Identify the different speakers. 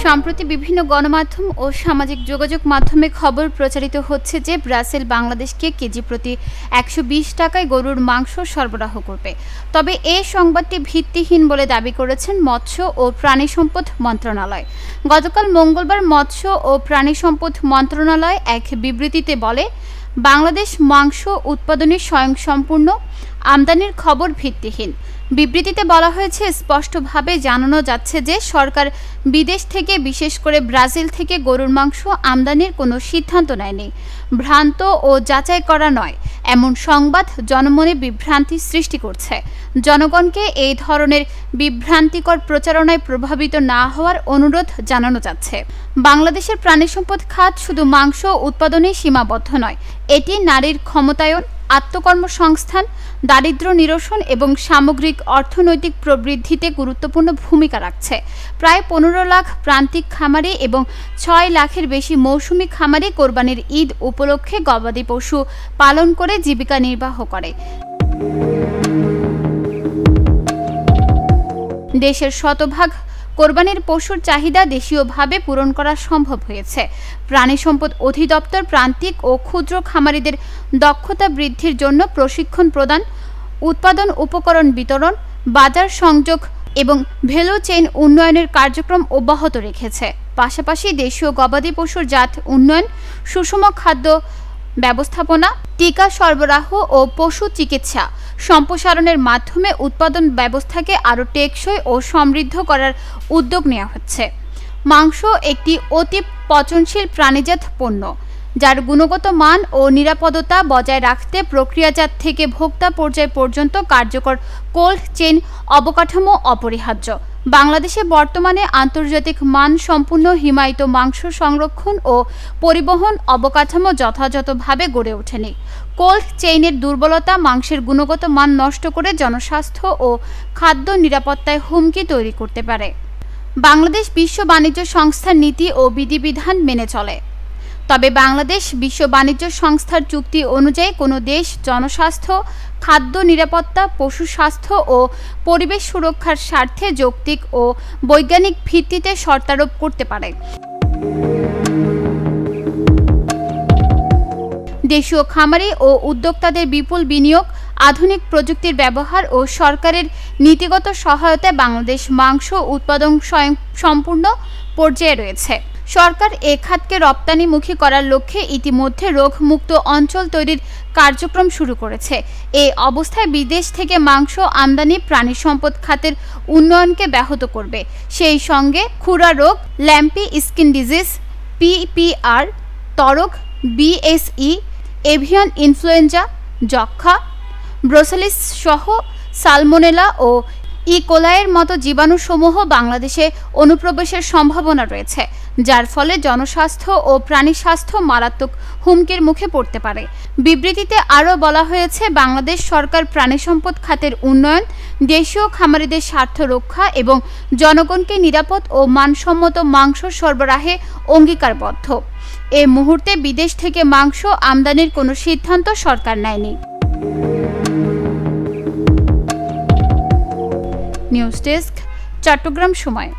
Speaker 1: সম্প্রতি বিভিন্ন গণমাধ্যম ও সামাজিক যোগাযোগ মাধ্যমে খবর প্রচারিত হচ্ছে যে ব্রাজিল বাংলাদেশকে কেজি প্রতি ১২০ টাকায় গরুর মাংস সরবরাহ করবে। তবে এই সংবাদটি ভিত্তিহীন বলে দাবি করেছেন মৎস্য ও প্রাণী সম্পদ মন্ত্রণালয়। গতকাল মঙ্গলবার মৎস্য ও প্রাণী সম্পদ মন্ত্রণালয় এক বিবৃতিতে বলে, বাংলাদেশ মাংস উৎপাদনে স্বয়ংসম্পূর্ণ, আমদানির খবর ভিত্তিহীন। বিবৃতিতে বলা হয়েছে, স্পষ্টভাবে জানানো যাচ্ছে যে সরকার বিদেশ থেকে, বিশেষ করে ব্রাজিল থেকে গরুর মাংস আমদানির কোনো সিদ্ধান্ত নেয়নি। ভ্রান্ত ও যাচাই করা নয় এমন সংবাদ জনমনে বিভ্রান্তি সৃষ্টি করছে। জনগণকে এই ধরনের বিভ্রান্তিকর প্রচারণায় প্রভাবিত না হওয়ার অনুরোধ জানানো যাচ্ছে। বাংলাদেশের প্রাণী সম্পদ খাত শুধু মাংস উৎপাদনেই সীমাবদ্ধ নয়, এটি নারীর ক্ষমতায়ন, আত্মকর্মসংস্থান, দারিদ্র্য নিরসন এবং সামগ্রিক অর্থনৈতিক প্রবৃদ্ধিতে গুরুত্বপূর্ণ ভূমিকা রাখছে। প্রায় ১৫ লাখ প্রান্তিক খামারি এবং ৬ লাখের বেশি মৌসুমি খামারি কোরবানির ঈদ উপলক্ষে গবাদি পশু পালন করে জীবিকা নির্বাহ করে। দেশের শতভাগ কোরবানির পশুর চাহিদা দেশীয়ভাবে পূরণ করা সম্ভব হয়েছে। প্রাণী সম্পদ অধিদপ্তর প্রান্তিক ও ক্ষুদ্র খামারিদের দক্ষতা বৃদ্ধির জন্য প্রশিক্ষণ প্রদান, উৎপাদন উপকরণ বিতরণ, বাজার সংযোগ এবং ভ্যালু চেইন উন্নয়নের কার্যক্রম অব্যাহত রেখেছে। পাশাপাশি দেশীয় গবাদি পশুর জাত উন্নয়ন, সুষম খাদ্য ব্যবস্থাপনা, টিকা সরবরাহ ও পশু চিকিৎসা সম্প্রসারণের মাধ্যমে উৎপাদন ব্যবস্থাকে আরও টেকসই ও সমৃদ্ধ করার উদ্যোগ নেওয়া হচ্ছে। মাংস একটি অতি পচনশীল প্রাণীজাত পণ্য, যার গুণগত মান ও নিরাপত্তা বজায় রাখতে প্রক্রিয়াজাত থেকে ভোক্তা পর্যায় পর্যন্ত কার্যকর কোল্ড চেইন অবকাঠামো অপরিহার্য। বাংলাদেশে বর্তমানে আন্তর্জাতিক মান সম্পন্ন হিমায়িত মাংস সংরক্ষণ ও পরিবহন অবকাঠামো যথাযথভাবে গড়ে ওঠেনি। কোল্ড চেইনের দুর্বলতা মাংসের গুণগত মান নষ্ট করে জনস্বাস্থ্য ও খাদ্য নিরাপত্তায় হুমকি তৈরি করতে পারে। বাংলাদেশ বিশ্ব বাণিজ্য সংস্থার নীতি ও বিধিবিধান মেনে চলে। তবে বাংলাদেশ বিশ্ব বাণিজ্য সংস্থার চুক্তি অনুযায়ী কোনো দেশ জনস্বাস্থ্য, খাদ্য নিরাপত্তা, পশু স্বাস্থ্য ও পরিবেশ সুরক্ষার স্বার্থে যৌক্তিক ও বৈজ্ঞানিক ভিত্তিতে শর্তারোপ করতে পারে। দেশীয় খামারি ও উদ্যোক্তাদের বিপুল বিনিয়োগ, আধুনিক প্রযুক্তির ব্যবহার ও সরকারের নীতিগত সহায়তায় বাংলাদেশ মাংস উৎপাদন স্বয়ংসম্পূর্ণ পর্যায়ে রয়েছে। সরকার এ খাতকে রপ্তানিমুখী করার লক্ষ্যে ইতিমধ্যে রোগমুক্ত অঞ্চল তৈরির কার্যক্রম শুরু করেছে। এই অবস্থায় বিদেশ থেকে মাংস আমদানি প্রাণী সম্পদ খাতের উন্নয়নকে ব্যাহত করবে। সেই সঙ্গে খুরা রোগ, ল্যাম্পি স্কিন ডিজিজ, পিপিআর, ত্বরক, বিএসই, এভিয়ান ইনফ্লুয়েঞ্জা, যক্ষ্মা, ব্রুসেলিস সহ সালমোনেলা ও ইকোলাইয়ের মতো জীবাণুসমূহ বাংলাদেশে অনুপ্রবেশের সম্ভাবনা রয়েছে, যার ফলে জনস্বাস্থ্য ও প্রাণী স্বাস্থ্য মারাত্মক হুমকির মুখে পড়তে পারে। বিবৃতিতে আরও বলা হয়েছে, বাংলাদেশ সরকার প্রাণী সম্পদ খাতের উন্নয়ন, দেশীয় খামারিদের স্বার্থ রক্ষা এবং জনগণকে নিরাপদ ও মানসম্মত মাংস সরবরাহে অঙ্গীকারবদ্ধ। এ মুহূর্তে বিদেশ থেকে মাংস আমদানির কোনো সিদ্ধান্ত সরকার নেয়নি। নিউজ ডেস্ক, চট্টগ্রাম সময়।